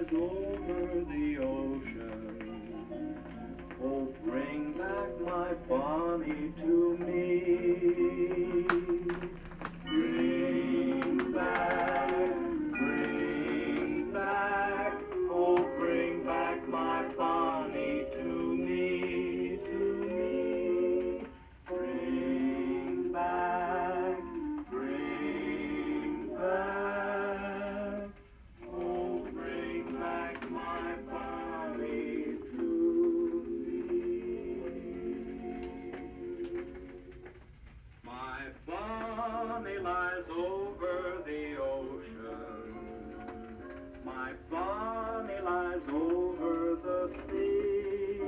lies over the ocean. Oh, bring back my Bonnie to me. Bring back, oh, bring back my Bonnie to me, to me. Bring back, oh, bring back my Bonnie to me. My Bonnie lies over the ocean. My Bonnie lies over the sea.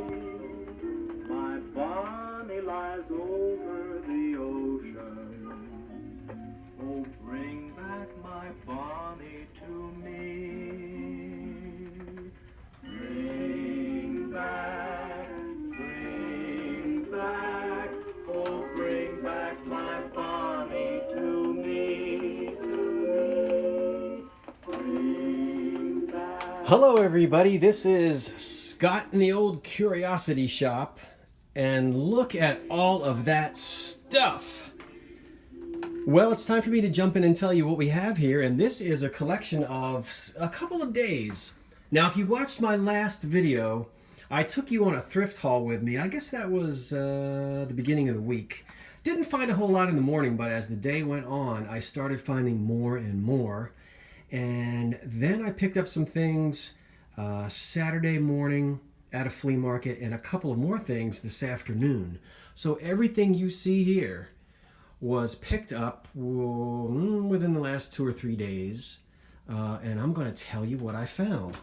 My Bonnie lies over the ocean. Oh, bring back my Bonnie to me. Bring back, oh, bring back my Bonnie to me, Bring back. Hello everybody, this is Scott in the Old Curiosity Shop, and look at all of that stuff. Well, it's time for me to jump in and tell you what we have here, and this is a collection of a couple of days. Now, if you watched my last video, I took you on a thrift haul with me. I guess that was the beginning of the week. Didn't find a whole lot in the morning, but as the day went on, I started finding more and more. And then I picked up some things Saturday morning at a flea market and a couple of more things this afternoon. So everything you see here was picked up within the last 2 or 3 days, and I'm going to tell you what I found.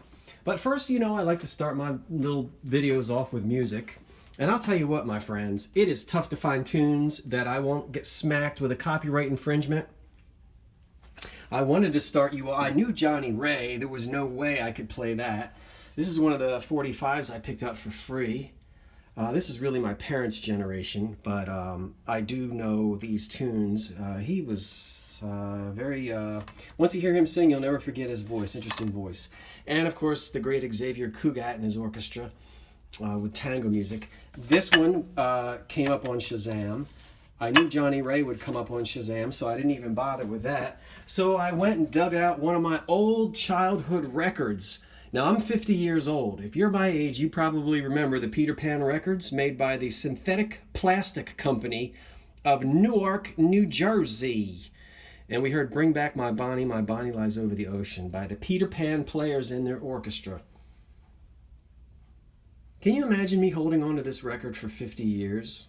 But first, you know, I like to start my little videos off with music, and I'll tell you what, my friends, it is tough to find tunes that I won't get smacked with a copyright infringement. I wanted to start you, I knew Johnny Ray, there was no way I could play that. This is one of the 45s I picked up for free. This is really my parents' generation, but I do know these tunes. He was very... once you hear him sing, you'll never forget his voice, interesting voice. And, of course, the great Xavier Cugat and his orchestra with tango music. This one came up on Shazam. I knew Johnny Ray would come up on Shazam, so I didn't even bother with that. So I went and dug out one of my old childhood records. Now, I'm 50 years old. If you're my age, you probably remember the Peter Pan records made by the Synthetic Plastic Company of Newark, New Jersey. And we heard Bring Back My Bonnie Lies Over the Ocean by the Peter Pan Players and their orchestra. Can you imagine me holding on to this record for 50 years?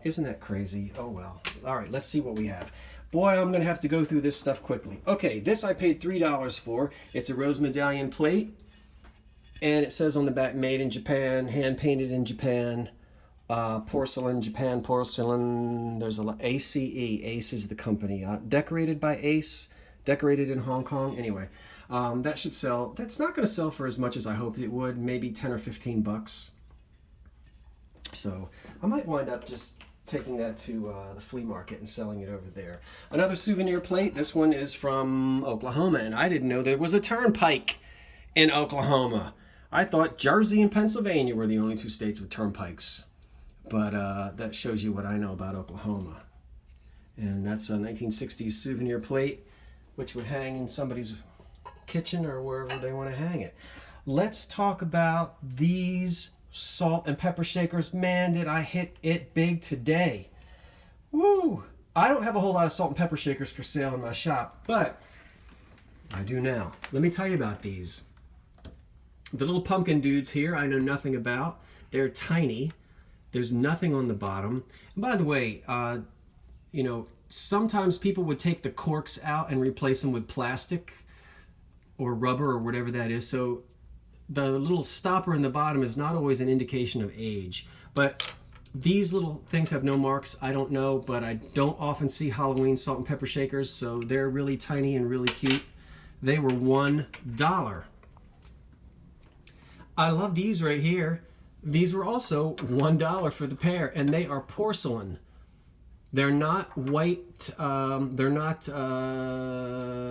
Isn't that crazy? Oh well. All right, let's see what we have. Boy, I'm going to have to go through this stuff quickly. Okay, this I paid $3 for. It's a rose medallion plate. And it says on the back, made in Japan, hand-painted in Japan, porcelain, Japan porcelain. There's a ACE. ACE is the company. Decorated by Ace, decorated in Hong Kong. Anyway, that should sell. That's not going to sell for as much as I hoped it would. Maybe 10 or 15 bucks. So I might wind up just taking that to the flea market and selling it over there. Another souvenir plate. This one is from Oklahoma, and I didn't know there was a turnpike in Oklahoma. I thought Jersey and Pennsylvania were the only two states with turnpikes. But that shows you what I know about Oklahoma. And that's a 1960s souvenir plate, which would hang in somebody's kitchen or wherever they want to hang it. Let's talk about these salt and pepper shakers. Man, did I hit it big today. Woo! I don't have a whole lot of salt and pepper shakers for sale in my shop, but I do now. Let me tell you about these. The little pumpkin dudes here, I know nothing about. They're tiny. There's nothing on the bottom. And by the way, you know, sometimes people would take the corks out and replace them with plastic or rubber or whatever that is. So the little stopper in the bottom is not always an indication of age. But these little things have no marks. I don't know, but I don't often see Halloween salt and pepper shakers, so they're really tiny and really cute. They were $1. I love these right here. These were also $1 for the pair, and they are porcelain. They're not white, they're not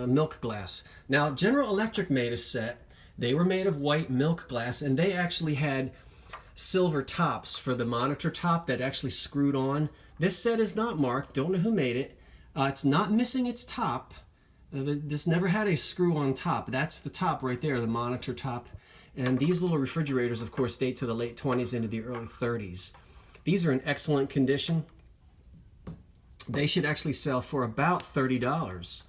milk glass. Now, General Electric made a set They were made of white milk glass, and they actually had silver tops for the monitor top that actually screwed on. This set is not marked. Don't know who made it. It's not missing its top. This never had a screw on top. That's the top right there, the monitor top. And these little refrigerators, of course, date to the late 20s into the early 30s. These are in excellent condition. They should actually sell for about $30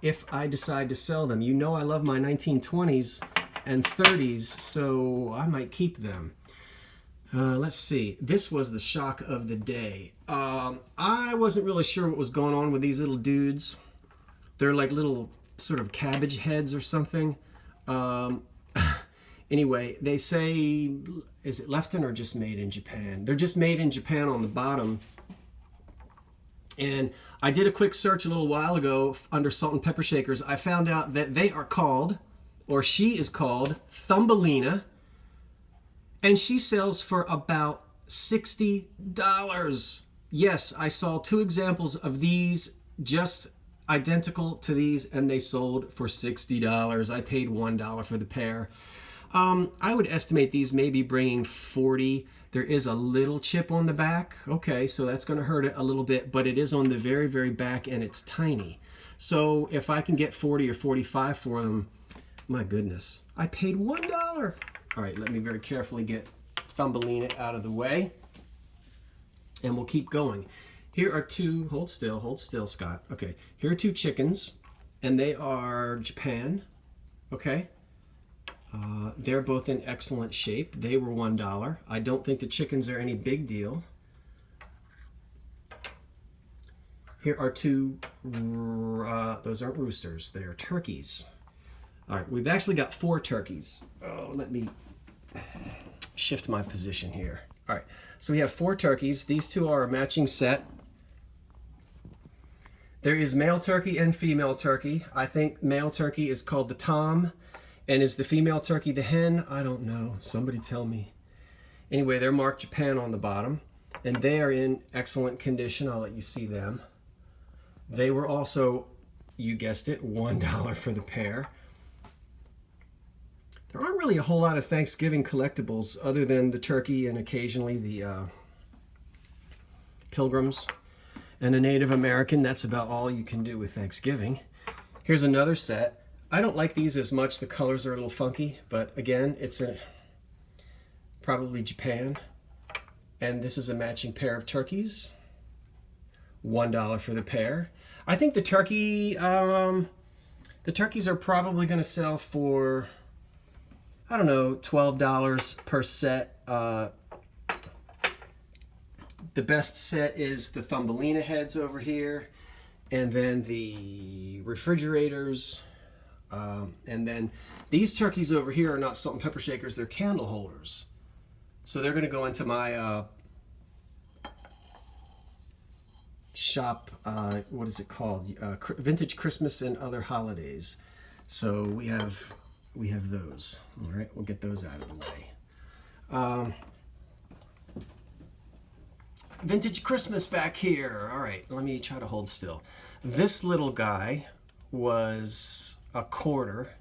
if I decide to sell them. You know I love my 1920s and 30s, so I might keep them. Let's see. This was the shock of the day. I wasn't really sure what was going on with these little dudes. They're like little sort of cabbage heads or something. Anyway, they say, is it Lefton or just made in Japan? They're just made in Japan on the bottom. And I did a quick search a little while ago under salt and pepper shakers. I found out that they are called, or she is called, Thumbelina. And she sells for about $60. Yes, I saw 2 examples of these just identical to these, and they sold for $60. I paid $1 for the pair. I would estimate these maybe bringing 40. There is a little chip on the back. Okay, so that's going to hurt it a little bit, but it is on the very, very back, and it's tiny. So if I can get 40 or 45 for them, my goodness, I paid $1. All right, let me very carefully get Thumbelina out of the way, and we'll keep going. Here are 2, hold still, Scott. Okay, here are 2 chickens, and they are Japan, okay? They're both in excellent shape. They were $1. I don't think the chickens are any big deal. Here are 2, those aren't roosters, they are turkeys. All right, we've actually got 4 turkeys. Oh, let me shift my position here. All right, so we have 4 turkeys. These 2 are a matching set. There is male turkey and female turkey. I think male turkey is called the tom, and is the female turkey the hen? I don't know. Somebody tell me. Anyway, they're marked Japan on the bottom, and they are in excellent condition. I'll let you see them. They were also, you guessed it, $1 for the pair. There aren't really a whole lot of Thanksgiving collectibles other than the turkey and occasionally the pilgrims and a Native American. That's about all you can do with Thanksgiving. Here's another set. I don't like these as much. The colors are a little funky, but again, it's probably Japan. And this is a matching pair of turkeys. $1 for the pair. I think the turkeys are probably going to sell for, I don't know, $12 per set. The best set is the Thumbelina heads over here, and then the refrigerators. And then these turkeys over here are not salt and pepper shakers, they're candle holders. So they're going to go into my shop, what is it called? Vintage Christmas and Other Holidays. So we have those. All right, we'll get those out of the way. Vintage Christmas back here. All right, let me try to hold still. This little guy was a quarter,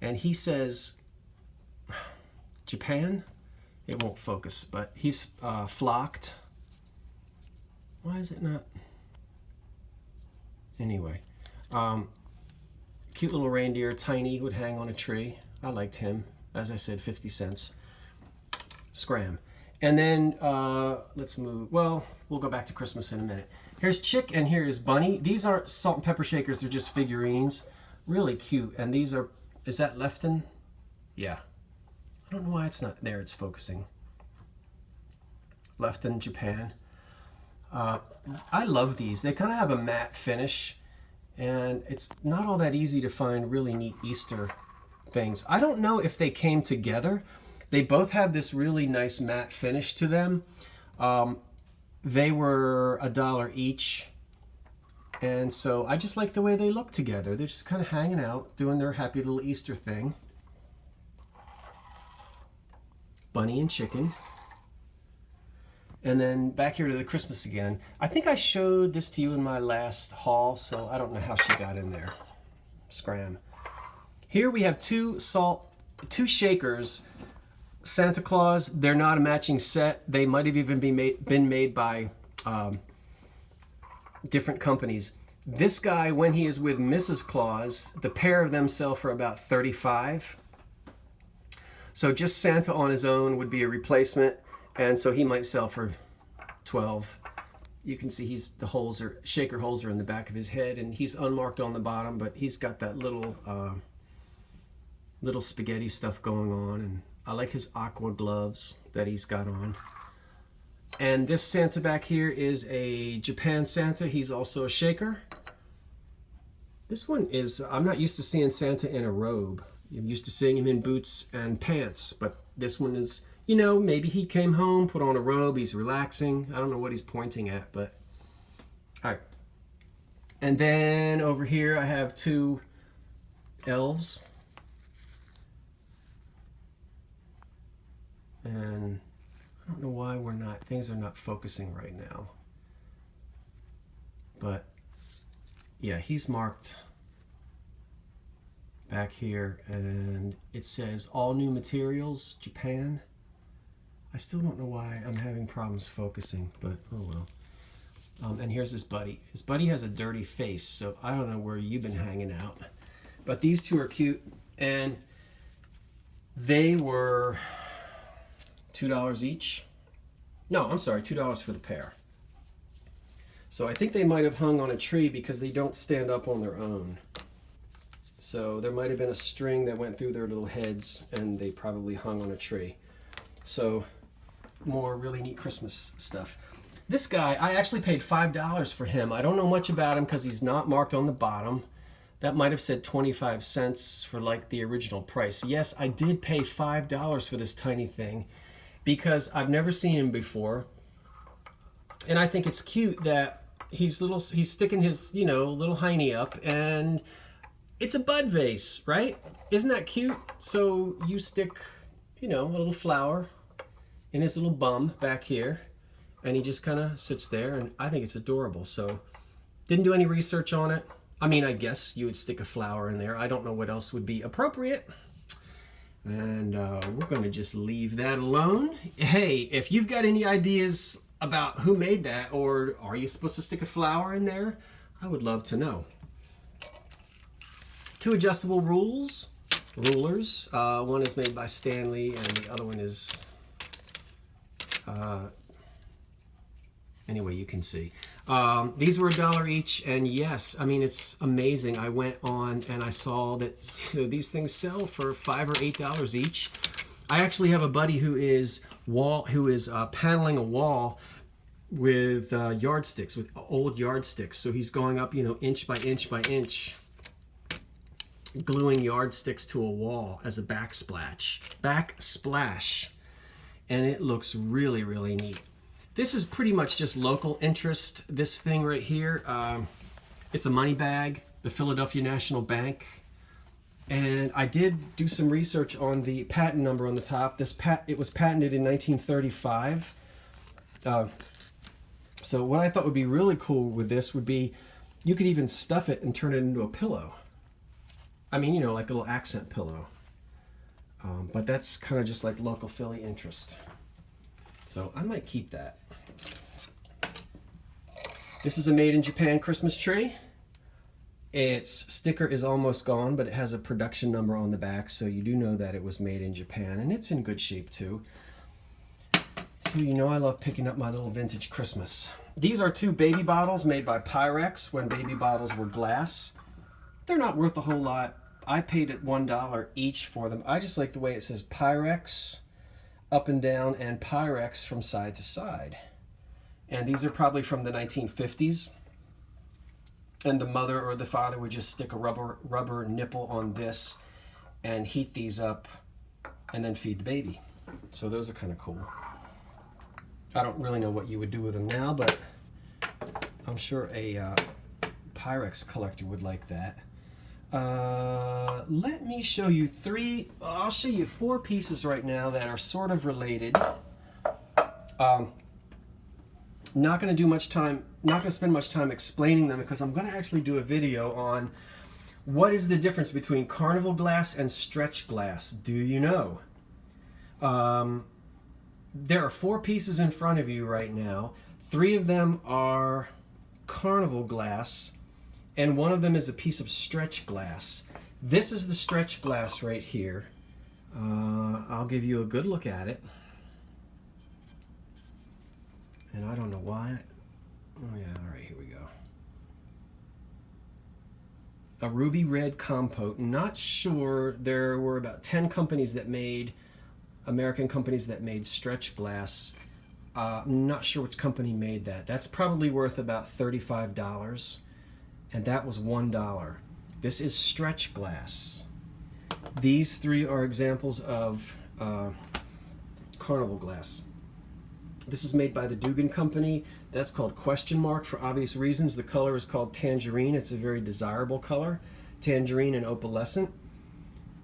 and he says Japan. It won't focus, but he's flocked. Why is it not? Anyway, cute little reindeer, tiny, would hang on a tree. I liked him. As I said, 50 cents. Scram. And then let's move. Well, we'll go back to Christmas in a minute. Here's Chick and here is Bunny. These aren't salt and pepper shakers. They're just figurines. Really cute. And these are, is that Lefton? Yeah. I don't know why it's not there. It's focusing. Lefton, Japan. I love these. They kind of have a matte finish. And it's not all that easy to find really neat Easter things. I don't know if they came together. They both have this really nice matte finish to them. They were $1 each. And so I just like the way they look together. They're just kind of hanging out, doing their happy little Easter thing. Bunny and chicken. And then back here to the Christmas again. I think I showed this to you in my last haul, so I don't know how she got in there. Scram. Here we have two shakers. Santa Claus, they're not a matching set. They might have even been made by different companies. This guy, when he is with Mrs. Claus, the pair of them sell for about $35. So just Santa on his own would be a replacement, and so he might sell for $12. You can see shaker holes are in the back of his head, and he's unmarked on the bottom, but he's got that little spaghetti stuff going on, and I like his aqua gloves that he's got on. And this Santa back here is a Japan Santa. He's also a shaker. This one is, I'm not used to seeing Santa in a robe. I'm used to seeing him in boots and pants, but this one is, you know, maybe he came home, put on a robe, he's relaxing. I don't know what he's pointing at, but all right. And then over here I have two elves. And I don't know why things are not focusing right now. But yeah, he's marked back here, and it says all new materials, Japan. I still don't know why I'm having problems focusing, but oh well. And here's his buddy. His buddy has a dirty face, so I don't know where you've been hanging out. But these two are cute, and they were $2 each. No, I'm sorry, $2 for the pair. So I think they might have hung on a tree because they don't stand up on their own. So there might have been a string that went through their little heads, and they probably hung on a tree. So more really neat Christmas stuff. This guy, I actually paid $5 for him. I don't know much about him because he's not marked on the bottom. That might have said 25 cents for like the original price. Yes, I did pay $5 for this tiny thing because I've never seen him before. And I think it's cute that he's sticking his, little hiney up, and it's a bud vase, right? Isn't that cute? So you stick, a little flower in his little bum back here, and he just kind of sits there, and I think it's adorable. So didn't do any research on it. I mean, I guess you would stick a flower in there. I don't know what else would be appropriate. And we're going to just leave that alone. Hey, if you've got any ideas about who made that, or are you supposed to stick a flower in there, I would love to know. Two adjustable rulers. One is made by Stanley, and the other one is anyway, you can see. These were $1 each, and yes, I mean, it's amazing. I went on and I saw that these things sell for $5 or $8 each. I actually have a buddy who is paneling a wall with yardsticks, with old yardsticks. So he's going up, inch by inch by inch, gluing yardsticks to a wall as a backsplash, and it looks really, really neat. This is pretty much just local interest. This thing right here, it's a money bag, the Philadelphia National Bank. And I did do some research on the patent number on the top. It was patented in 1935. So what I thought would be really cool with this would be you could even stuff it and turn it into a pillow. I mean, like a little accent pillow. But that's kind of just like local Philly interest. So I might keep that. This is a made in Japan Christmas tree. Its sticker is almost gone, but it has a production number on the back, so you do know that it was made in Japan, and it's in good shape too. So I love picking up my little vintage Christmas. These are two baby bottles made by Pyrex when baby bottles were glass. They're not worth a whole lot. I paid it $1 each for them. I just like the way it says Pyrex up and down and Pyrex from side to side. And these are probably from the 1950s. And the mother or the father would just stick a rubber nipple on this and heat these up and then feed the baby. So those are kind of cool. I don't really know what you would do with them now, but I'm sure a Pyrex collector would like that. Let me show you I'll show you 4 pieces right now that are sort of related. Not going to spend much time explaining them because I'm going to actually do a video on What is the difference between Carnival glass and stretch glass? Do you know? There are 4 pieces in front of you right now. 3 of them are Carnival glass, and 1 of them is a piece of stretch glass. This is the stretch glass right here. I'll give you a good look at it. And I don't know why. Oh yeah, all right, here we go. A ruby red compote. Not sure. There were about 10 companies that made, American companies that made stretch glass. I'm not sure which company made that. That's probably worth about $35, and that was $1. This is stretch glass. These 3 are examples of Carnival glass. This is made by the Dugan Company. That's called question mark for obvious reasons. The color is called tangerine. It's a very desirable color. Tangerine and opalescent.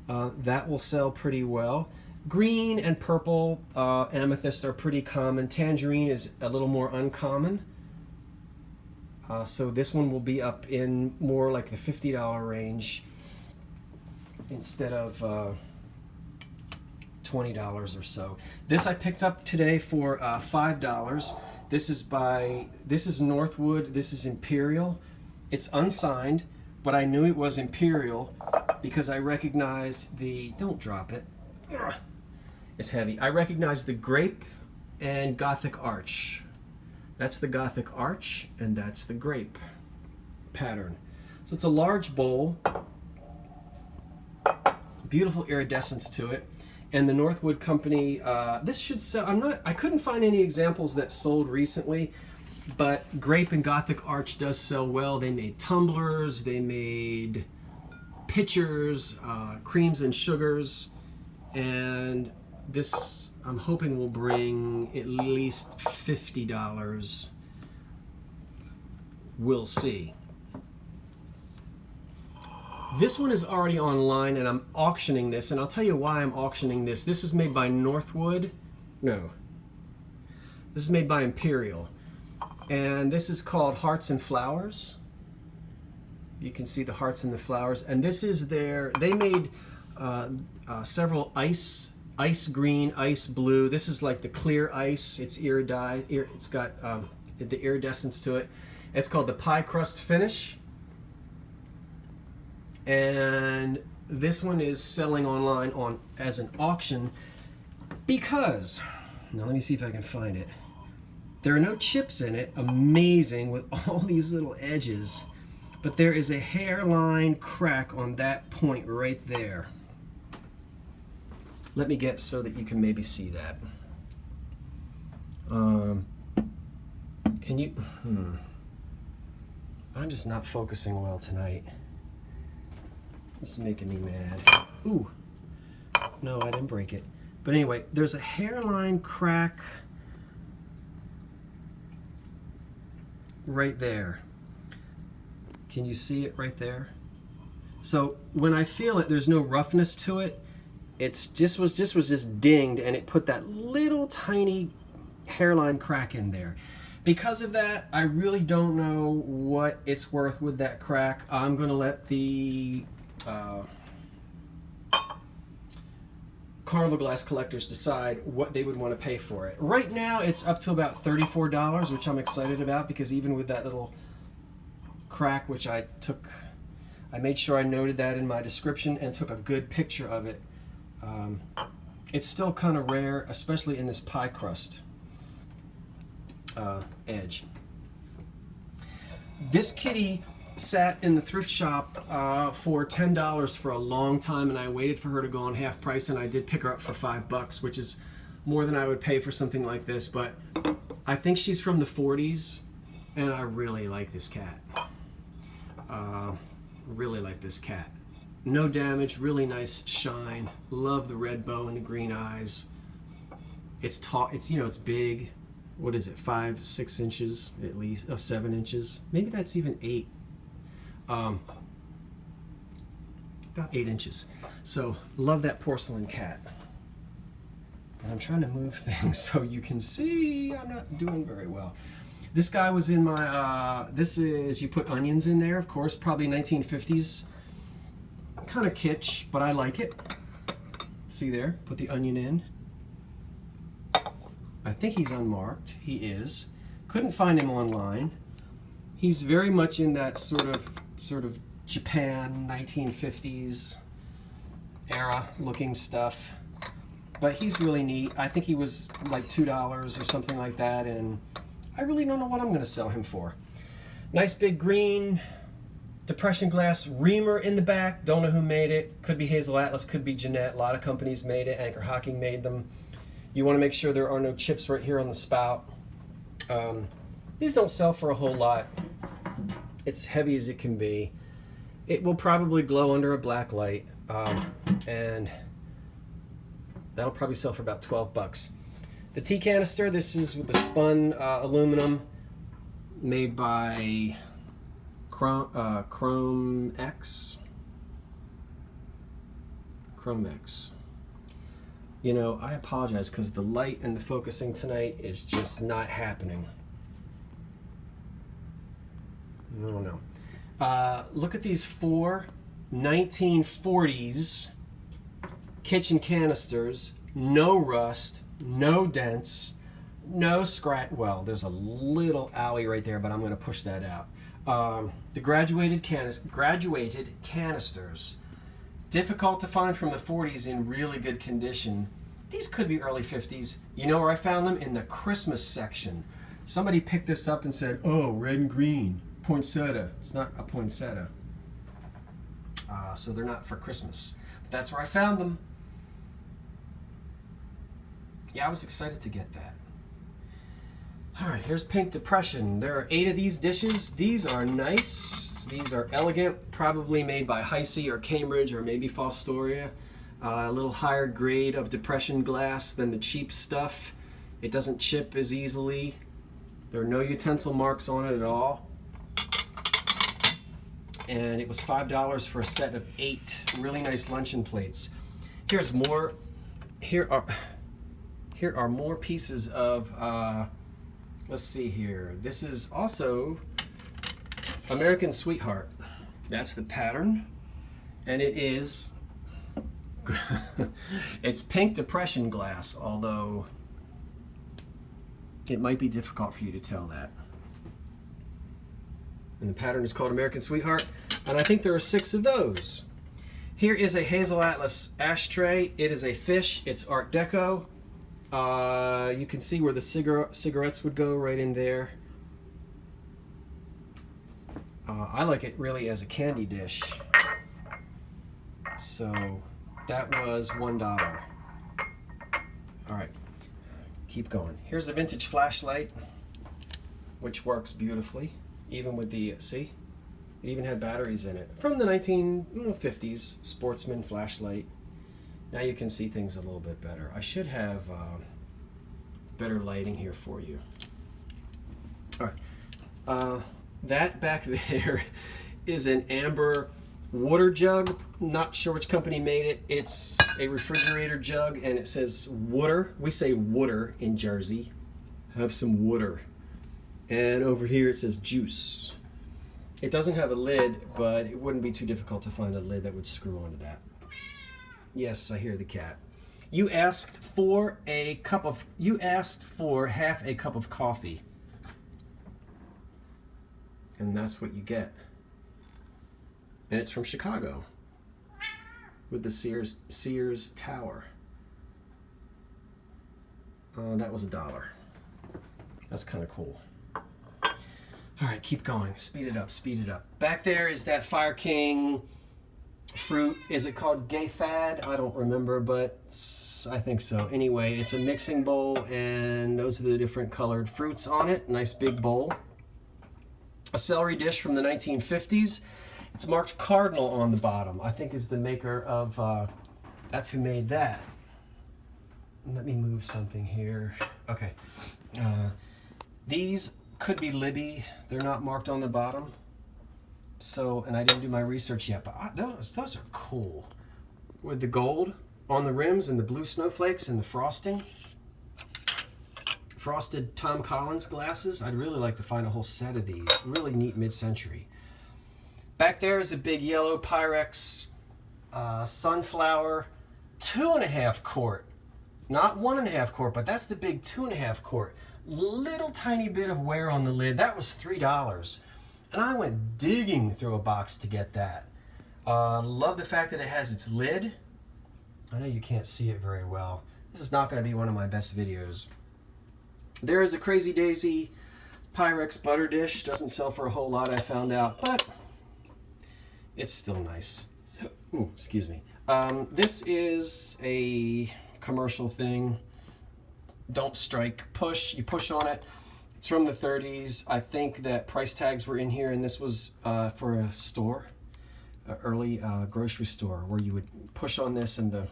That will sell pretty well. Green and purple amethyst are pretty common. Tangerine is a little more uncommon. So this one will be up in more like the $50 range instead of $20 or so. This I picked up today for $5. This is Northwood. This is Imperial. It's unsigned, but I knew it was Imperial because I recognized the, don't drop it. It's heavy. I recognized the grape and Gothic arch. That's the Gothic arch, and that's the grape pattern. So it's a large bowl. Beautiful iridescence to it. And the Northwood Company, this should sell. I couldn't find any examples that sold recently, but grape and Gothic arch does sell well. They made tumblers, they made pitchers, creams and sugars, and this I'm hoping will bring at least $50. We'll see. This one is already online, and I'm auctioning this, and I'll tell you why I'm auctioning this. This is made by Northwood. No. This is made by Imperial. And this is called Hearts and Flowers. You can see the hearts and the flowers. And this is they made several ice green, ice blue. This is like the clear ice. It's iridized. It's got the iridescence to it. It's called the pie crust finish. And this one is selling online as an auction because, now let me see if I can find it. There are no chips in it, amazing, with all these little edges, but there is a hairline crack on that point right there. Let me get so that you can maybe see that. Can you, I'm just not focusing well tonight. This is making me mad. Ooh. No, I didn't break it. But anyway, there's a hairline crack right there. Can you see it right there? So when I feel it, there's no roughness to it. It's just was just dinged, and it put that little tiny hairline crack in there. Because of that, I really don't know what it's worth with that crack. I'm gonna let the Carnival glass collectors decide what they would want to pay for it. Right now it's up to about $34, which I'm excited about, because even with that little crack, which I made sure I noted that in my description and took a good picture of it, it's still kind of rare, especially in this pie crust edge. This kitty sat in the thrift shop for $10 for a long time, and I waited for her to go on half price, and I did pick her up for $5, which is more than I would pay for something like this. But I think she's from the 40s, and I really like this cat. Really like this cat. No damage, really nice shine. Love the red bow and the green eyes. It's tall. It's it's big. What is it? 5-6 inches at least. 7 inches. Maybe that's even 8. About 8 inches. So love that porcelain cat. And I'm trying to move things so you can see I'm not doing very well. This guy was in my, this is, you put onions in there, of course, probably 1950s kind of kitsch, but I like it. See there? Put the onion in. I think he's unmarked. He is. Couldn't find him online. He's very much in that sort of Japan 1950s era looking stuff. But he's really neat. I think he was like $2 or something like that, and I really don't know what I'm going to sell him for. Nice big green depression glass reamer in the back. Don't know who made it. Could be Hazel Atlas, could be Jeanette. A lot of companies made it. Anchor Hocking made them. You want to make sure there are no chips right here on the spout. These don't sell for a whole lot. It's heavy as it can be. It will probably glow under a black light, and that'll probably sell for about 12 bucks. The tea canister, this is with the spun aluminum, made by Chrome X. You know, I apologize because the light and the focusing tonight is just not happening. I don't know. Look at these 4 1940s kitchen canisters. No rust, no dents, no scratch. Well, there's a little alley right there, but I'm going to push that out. The graduated canisters. Difficult to find from the 40s in really good condition. These could be early 50s. You know where I found them? In the Christmas section. Somebody picked this up and said, oh, red and green, poinsettia. It's not a poinsettia. So they're not for Christmas. But that's where I found them. Yeah, I was excited to get that. All right, here's Pink Depression. There are 8 of these dishes. These are nice. These are elegant, probably made by Heisey or Cambridge or maybe Fostoria. A little higher grade of depression glass than the cheap stuff. It doesn't chip as easily. There are no utensil marks on it at all. And it was $5 for a set of 8 really nice luncheon plates. Here's more. Here are more pieces of. Let's see here. This is also American Sweetheart. That's the pattern. And it is, it's Pink Depression glass, although it might be difficult for you to tell that. And the pattern is called American Sweetheart. And I think there are 6 of those. Here is a Hazel Atlas ashtray. It is a fish. It's Art Deco. You can see where the cigarettes would go right in there. I like it really as a candy dish. So that was $1. All right, keep going. Here's a vintage flashlight, which works beautifully, even with the, see? It even had batteries in it. From the 1950s sportsman flashlight. Now you can see things a little bit better. I should have better lighting here for you. All right. That back there is an amber water jug. Not sure which company made it. It's a refrigerator jug and it says water. We say water in Jersey. Have some water. And over here it says juice. It doesn't have a lid, but it wouldn't be too difficult to find a lid that would screw onto that. Yes, I hear the cat. You asked for half a cup of coffee. And that's what you get. And it's from Chicago. With the Sears Tower. That was $1. That's kind of cool. All right, keep going. Speed it up, speed it up. Back there is that Fire King fruit. Is it called Gay Fad? I don't remember, but I think so. Anyway, it's a mixing bowl, and those are the different colored fruits on it. Nice big bowl. A celery dish from the 1950s. It's marked Cardinal on the bottom. I think is the maker of, that's who made that. Let me move something here. Okay. These could be Libby. They're not marked on the bottom. So, and I didn't do my research yet, but those are cool. With the gold on the rims and the blue snowflakes and the frosting. Frosted Tom Collins glasses. I'd really like to find a whole set of these. Really neat mid-century. Back there is a big yellow Pyrex sunflower 2.5 quart. Not 1.5 quart, but that's the big 2.5 quart. Little tiny bit of wear on the lid. That was $3. And I went digging through a box to get that. Love the fact that it has its lid. I know you can't see it very well. This is not going to be one of my best videos. There is a Crazy Daisy Pyrex butter dish. Doesn't sell for a whole lot, I found out, but it's still nice. Ooh, excuse me. This is a commercial thing. Don't strike, push. You push on it. It's from the 30s. I think that price tags were in here, and this was for a store, an early grocery store, where you would push on this and the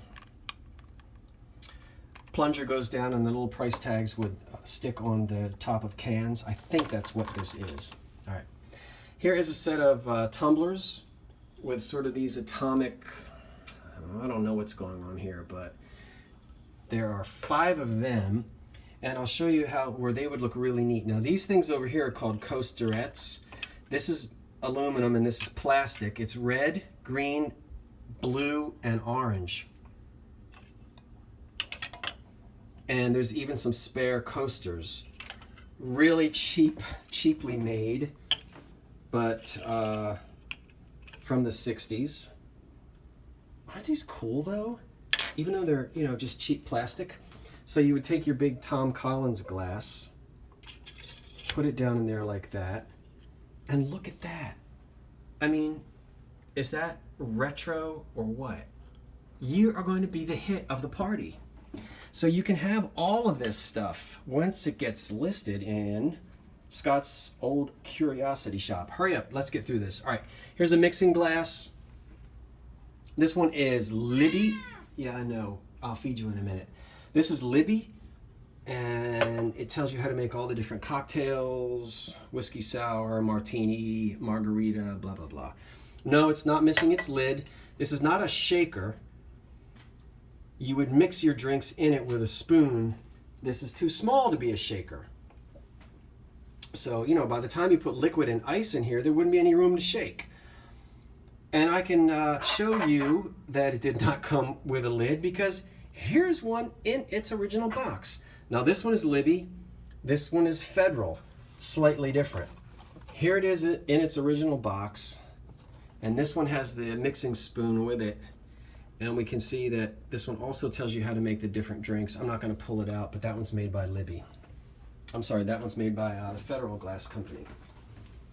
plunger goes down and the little price tags would stick on the top of cans. I think that's what this is. All right. Here is a set of tumblers with sort of these atomic, I don't know what's going on here, but there are 5 of them, and I'll show you where they would look really neat. Now these things over here are called coasterettes. This is aluminum and this is plastic. It's red, green, blue, and orange. And there's even some spare coasters. Really cheaply made, but from the 60s. Aren't these cool though? Even though they're, you know, just cheap plastic. So you would take your big Tom Collins glass, put it down in there like that, and look at that. I mean, is that retro or what? You are going to be the hit of the party. So you can have all of this stuff once it gets listed in Scott's old curiosity shop. Hurry up, let's get through this. All right, here's a mixing glass. This one is Libby. Yeah, I know. I'll feed you in a minute. This is Libby, and it tells you how to make all the different cocktails, whiskey sour, martini, margarita, blah, blah, blah. No, it's not missing its lid. This is not a shaker. You would mix your drinks in it with a spoon. This is too small to be a shaker. So, you know, by the time you put liquid and ice in here, there wouldn't be any room to shake. And I can show you that it did not come with a lid because here's one in its original box. Now this one is Libby. This one is Federal. Slightly different. Here it is in its original box. And this one has the mixing spoon with it. And we can see that this one also tells you how to make the different drinks. I'm not going to pull it out, but that one's made by Libby. I'm sorry, that one's made by the Federal Glass Company.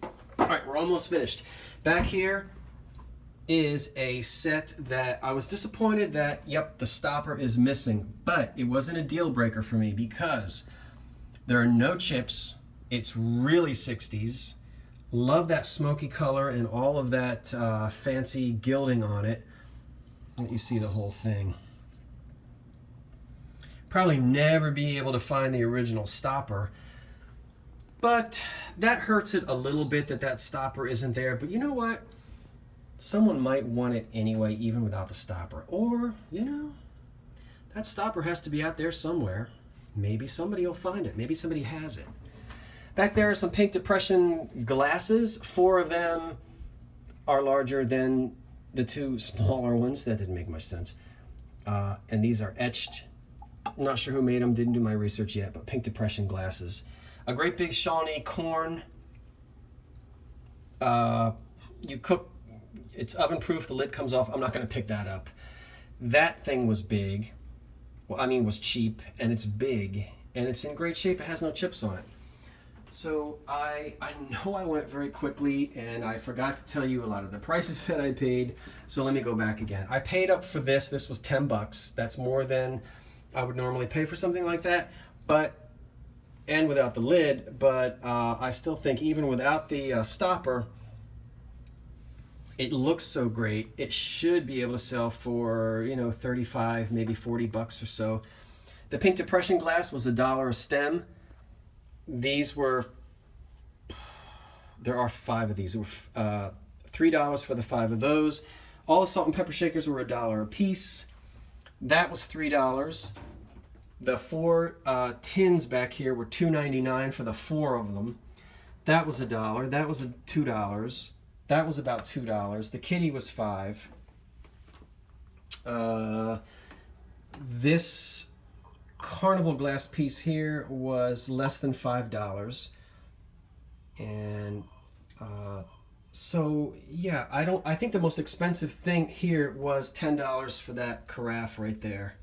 All right, we're almost finished. Back here is a set that I was disappointed that, yep, the stopper is missing. But it wasn't a deal breaker for me because there are no chips. It's really 60s. Love that smoky color and all of that fancy gilding on it. You see the whole thing. Probably never be able to find the original stopper, but that hurts it a little bit that that stopper isn't there. But you know what? Someone might want it anyway, even without the stopper. Or, you know, that stopper has to be out there somewhere. Maybe somebody will find it. Maybe somebody has it. Back there are some Pink Depression glasses. 4 of them are larger than the 2 smaller ones. That didn't make much sense. And these are etched. I'm not sure who made them. Didn't do my research yet, but Pink Depression glasses. A great big Shawnee corn. You cook. It's oven proof. The lid comes off. I'm not going to pick that up. That thing was big. Well, I mean, was cheap, and it's big, and it's in great shape. It has no chips on it. So I know I went very quickly, and I forgot to tell you a lot of the prices that I paid. So let me go back again. I paid up for this. This was $10. That's more than I would normally pay for something like that. And without the lid. But I still think even without the stopper, it looks so great. It should be able to sell for, you know, 35, maybe $40 or so. The Pink Depression glass was $1 a stem. These were, there are 5 of these. There were $3 for the 5 of those. All the salt and pepper shakers were $1 a piece. That was $3. The 4 tins back here were $2.99 for the 4 of them. That was $1. That was $2. That was about $2. The kitty was $5. This Carnival glass piece here was less than $5, and so yeah, I think the most expensive thing here was $10 for that carafe right there,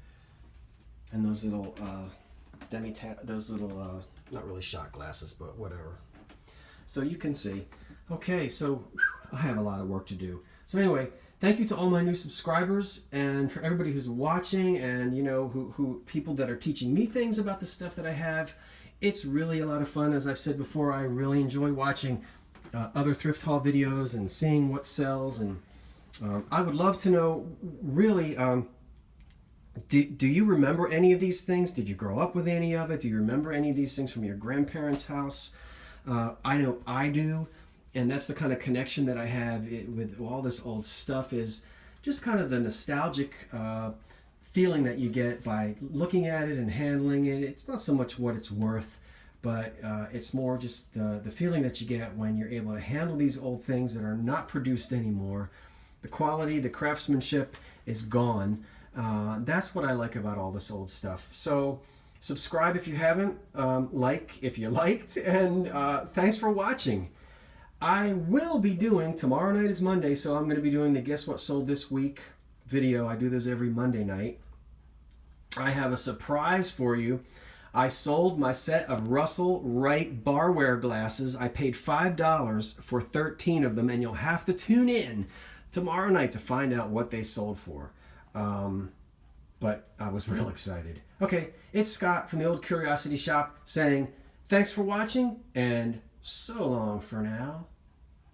and those little not really shot glasses, but whatever. So you can see. Okay, so I have a lot of work to do. So anyway, thank you to all my new subscribers, and for everybody who's watching, and you know, who people that are teaching me things about the stuff that I have. It's really a lot of fun. As I've said before, I really enjoy watching other thrift haul videos and seeing what sells. And I would love to know, really, do you remember any of these things? Did you grow up with any of it? Do you remember any of these things from your grandparents' house? I know I do. And that's the kind of connection that I have with all this old stuff, is just kind of the nostalgic feeling that you get by looking at it and handling it. It's not so much what it's worth, but it's more just the feeling that you get when you're able to handle these old things that are not produced anymore. The quality, the craftsmanship is gone. That's what I like about all this old stuff. So subscribe if you haven't, like if you liked, and thanks for watching. I will be doing, tomorrow night is Monday, so I'm going to be doing the Guess What Sold This Week video. I do this every Monday night. I have a surprise for you. I sold my set of Russell Wright barware glasses. I paid $5 for 13 of them, and you'll have to tune in tomorrow night to find out what they sold for. But I was real excited. Okay, it's Scott from the Old Curiosity Shop saying thanks for watching, and so long for now.